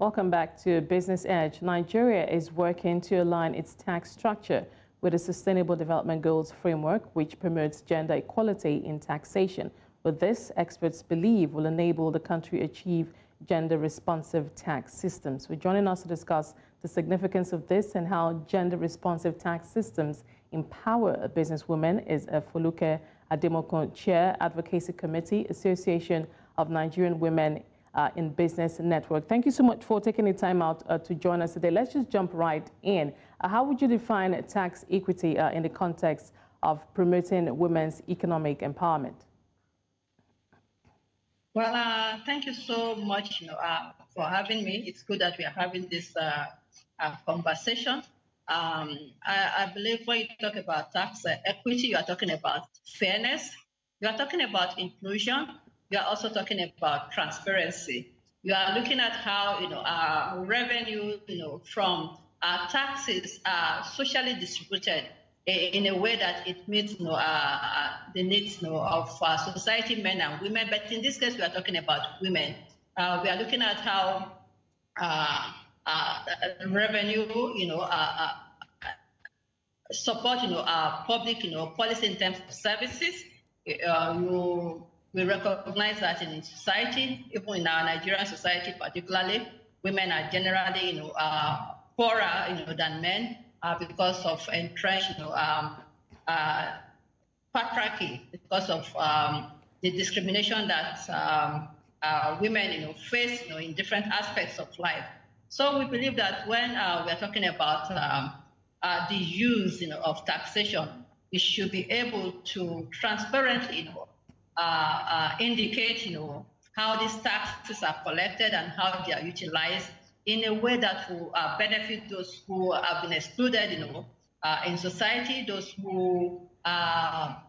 Welcome back to Business Edge. Nigeria is working to align its tax structure with the Sustainable Development Goals framework, which promotes gender equality in taxation. With this, experts believe will enable the country achieve gender-responsive tax systems. So joining us to discuss the significance of this and how gender-responsive tax systems empower businesswomen is Foluke Ademoku, Chair, Advocacy Committee, Association of Nigerian Women in Business Network. Thank you so much for taking the time out to join us today. Let's just jump right in. How would you define tax equity in the context of promoting women's economic empowerment? Well, thank you so much for having me. It's good that we are having this conversation. I believe when you talk about tax equity, you are talking about fairness, you are talking about inclusion, you are also talking about transparency. You are looking at how our revenue from taxes are socially distributed in a way that it meets the needs of society, men and women. But in this case, we are talking about women. We are looking at how revenue, support, public, policy in terms of services. We recognize that in society, even in our Nigerian society particularly, women are generally, poorer, than men because of entrenched, patriarchy, because of the discrimination that women, face, in different aspects of life. So we believe that when we are talking about the use, of taxation, we should be able to transparently, indicate, how these taxes are collected and how they are utilized in a way that will benefit those who have been excluded, in society, those who are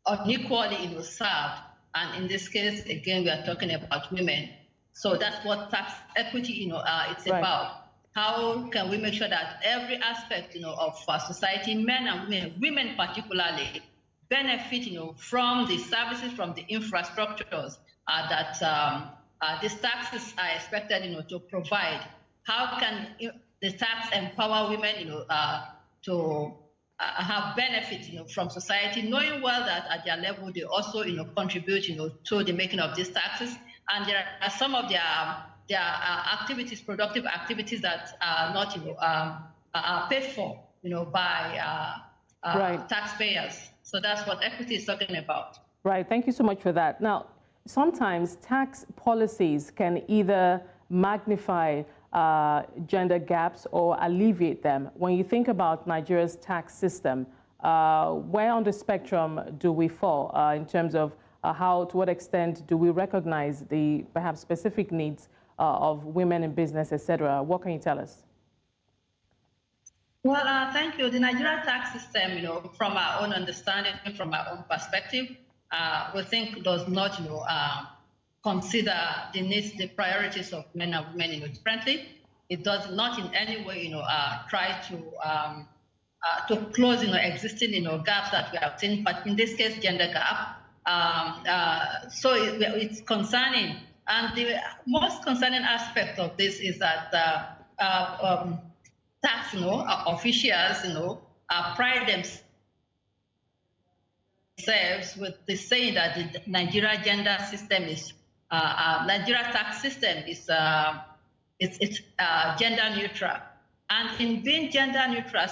unequally, served. And in this case, again, we are talking about women. So that's what tax equity, it's right. About. How can we make sure that every aspect, of society, men and women particularly, benefit, from the services, from the infrastructures that these taxes are expected, to provide. How can the tax empower women, to have benefits, from society, knowing well that at their level they also, contribute, to the making of these taxes, and there are some of their activities, productive activities that are not, are paid for, by right. Taxpayers. So that's what equity is talking about. Right. Thank you so much for that. Now, sometimes tax policies can either magnify gender gaps or alleviate them. When you think about Nigeria's tax system, where on the spectrum do we fall in terms of to what extent do we recognize the perhaps specific needs of women in business, etc.? What can you tell us? Well, thank you. The Nigerian tax system, from our own understanding, from our own perspective, we think does not, consider the needs, the priorities of men and women, differently. It does not in any way, try to close, existing, gaps that we have seen, but in this case, gender gap. So it's concerning. And the most concerning aspect of this is that tax, officials, pride themselves with the saying that the Nigeria gender system is, Nigeria tax system is, it's gender neutral. And in being gender neutral,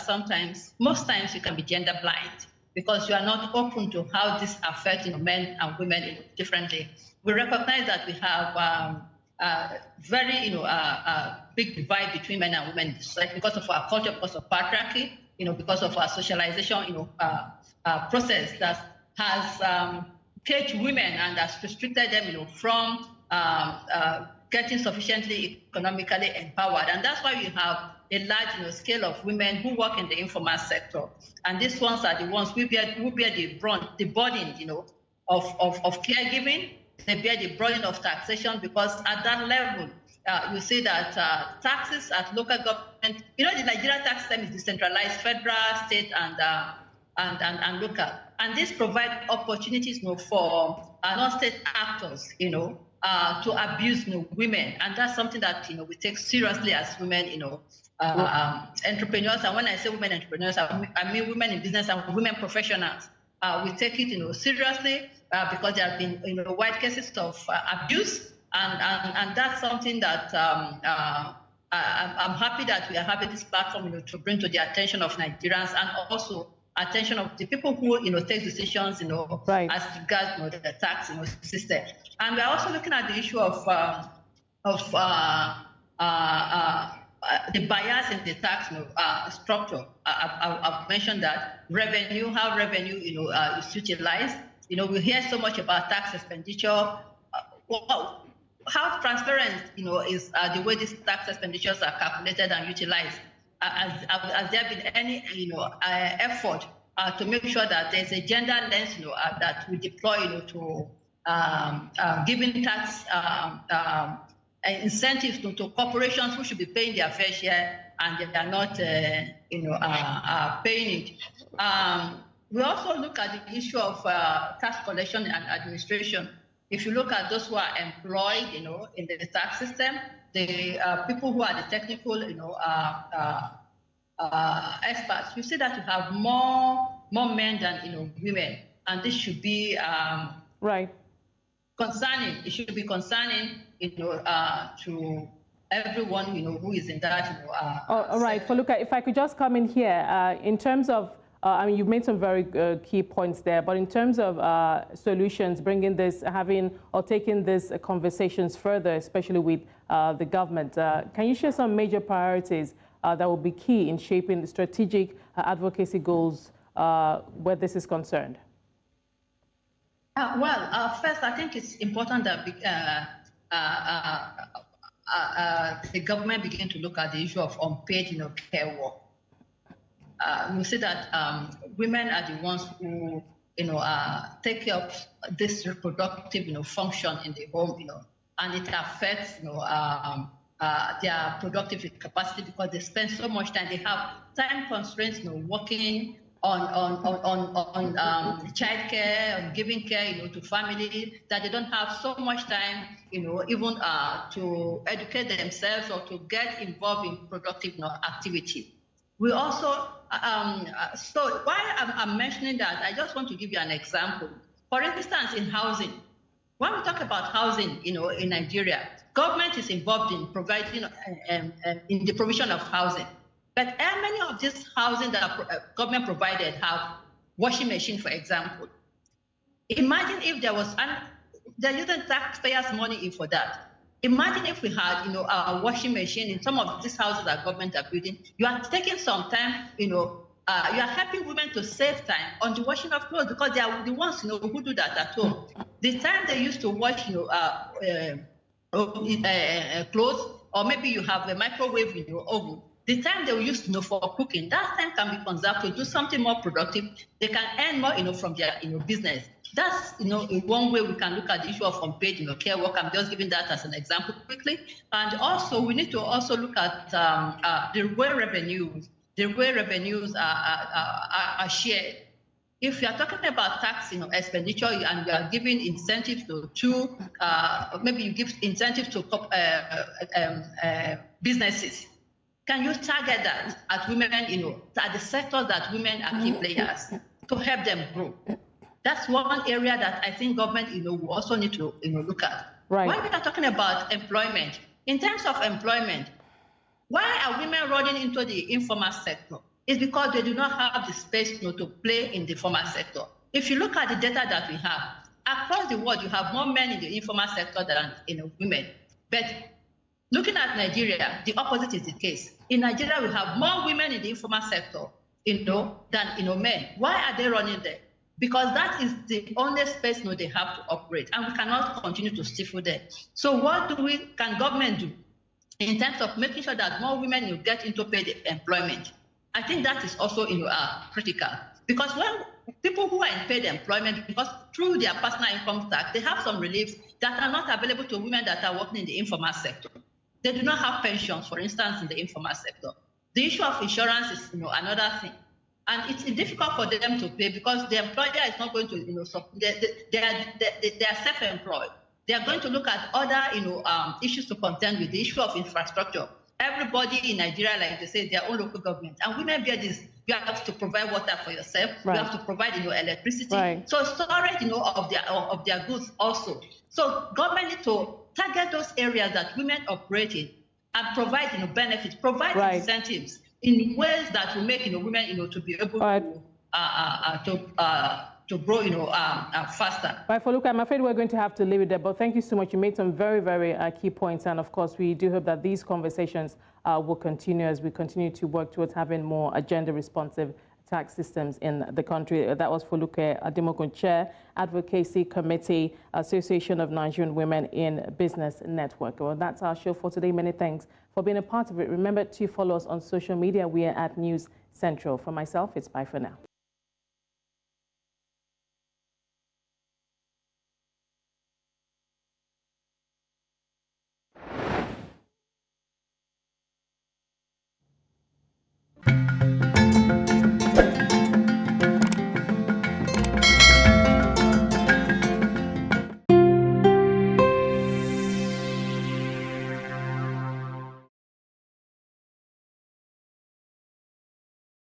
most times you can be gender blind because you are not open to how this affects, men and women differently. We recognize that we have very, big divide between men and women in society because of our culture, because of patriarchy, because of our socialization, process that has caged women and has restricted them, from getting sufficiently economically empowered. And that's why we have a large scale of women who work in the informal sector. And these ones are the ones who bear the burden, of caregiving. They bear the burden of taxation because at that level, you see that taxes at local government, the Nigerian tax system is decentralized, federal, state, and local. And this provides opportunities for non-state actors, to abuse women, and that's something that we take seriously as women, entrepreneurs. And when I say women entrepreneurs, I mean women in business and women professionals. We take it seriously because there have been wide cases of abuse, and that's something that I'm happy that we are having this platform to bring to the attention of Nigerians and also attention of the people who take decisions right. as regards the tax system. And we're also looking at the issue of the bias in the tax structure. I've mentioned that revenue, how revenue is utilized. We hear so much about tax expenditure. How transparent is the way these tax expenditures are calculated and utilized? Has there been any effort to make sure that there's a gender lens that we deploy to giving tax incentives to corporations who should be paying their fair share and they are not paying it. We also look at the issue of tax collection and administration. If you look at those who are employed in the tax system, the people who are the technical experts, you see that you have more men than women, and this should be right. concerning. It should be concerning to everyone who is in that. All right, Foluke, if I could just come in here in terms of. I mean, you've made some very key points there, but in terms of solutions, bringing this, having or taking these conversations further, especially with the government, can you share some major priorities that will be key in shaping the strategic advocacy goals where this is concerned? First, I think it's important that the government begin to look at the issue of unpaid care work. You see that women are the ones who, take care of this reproductive, function in the home, and it affects, their productive capacity because they spend so much time. They have time constraints, working on childcare, on giving care, to family, that they don't have so much time, even to educate themselves or to get involved in productive activity. We also, so why I'm mentioning that, I just want to give you an example. For instance, in housing, when we talk about housing, in Nigeria, government is involved in providing, in the provision of housing. But how many of these housing that government provided have washing machine, for example? Imagine if there was, and they're using taxpayers' money in for that. Imagine if we had, a washing machine in some of these houses that government are building. You are taking some time, you are helping women to save time on the washing of clothes because they are the ones, who do that at home. The time they used to wash, clothes, or maybe you have a microwave in your oven. The time they will use, for cooking, that time can be conserved to do something more productive. They can earn more, from their, business. That's, one way we can look at the issue of unpaid, care work. I'm just giving that as an example quickly. And also, we need to also look at the way revenues are shared. If you are talking about tax, expenditure, and you are giving incentives to maybe you give incentives to businesses. Can you target that at women, at the sectors that women are key players to help them grow? That's one area that I think government, will also need to, look at. Right. When we are talking about employment, in terms of employment, why are women running into the informal sector? It's because they do not have the space, to play in the formal sector. If you look at the data that we have, across the world, you have more men in the informal sector than, women. But looking at Nigeria, the opposite is the case. In Nigeria, we have more women in the informal sector, than, men. Why are they running there? Because that is the only space they have to operate, and we cannot continue to stifle there. So what can government do in terms of making sure that more women get into paid employment? I think that is also critical, because when people who are in paid employment, because through their personal income tax, they have some reliefs that are not available to women that are working in the informal sector. They do not have pensions, for instance, in the informal sector. The issue of insurance is another thing. And it's difficult for them to pay because the employer is not going to, they are self-employed. They are going to look at other, issues to contend with, the issue of infrastructure. Everybody in Nigeria, like they say, their own local government. And women bear this. You have to provide water for yourself. Right. You have to provide, electricity. Right. So storage, of their goods also. So government need to target those areas that women operate in and provide, benefits, provide right. incentives in ways that will make, women, to be able right. to grow, faster. Right, Foluke, I'm afraid we're going to have to leave it there, but thank you so much. You made some very, very key points, and of course, we do hope that these conversations will continue as we continue to work towards having more gender-responsive tax systems in the country. That was Foluke Ademoku, Chair, Advocacy Committee, Association of Nigerian Women in Business Network. Well, that's our show for today. Many thanks for being a part of it. Remember to follow us on social media. We are at News Central. For myself, it's bye for now.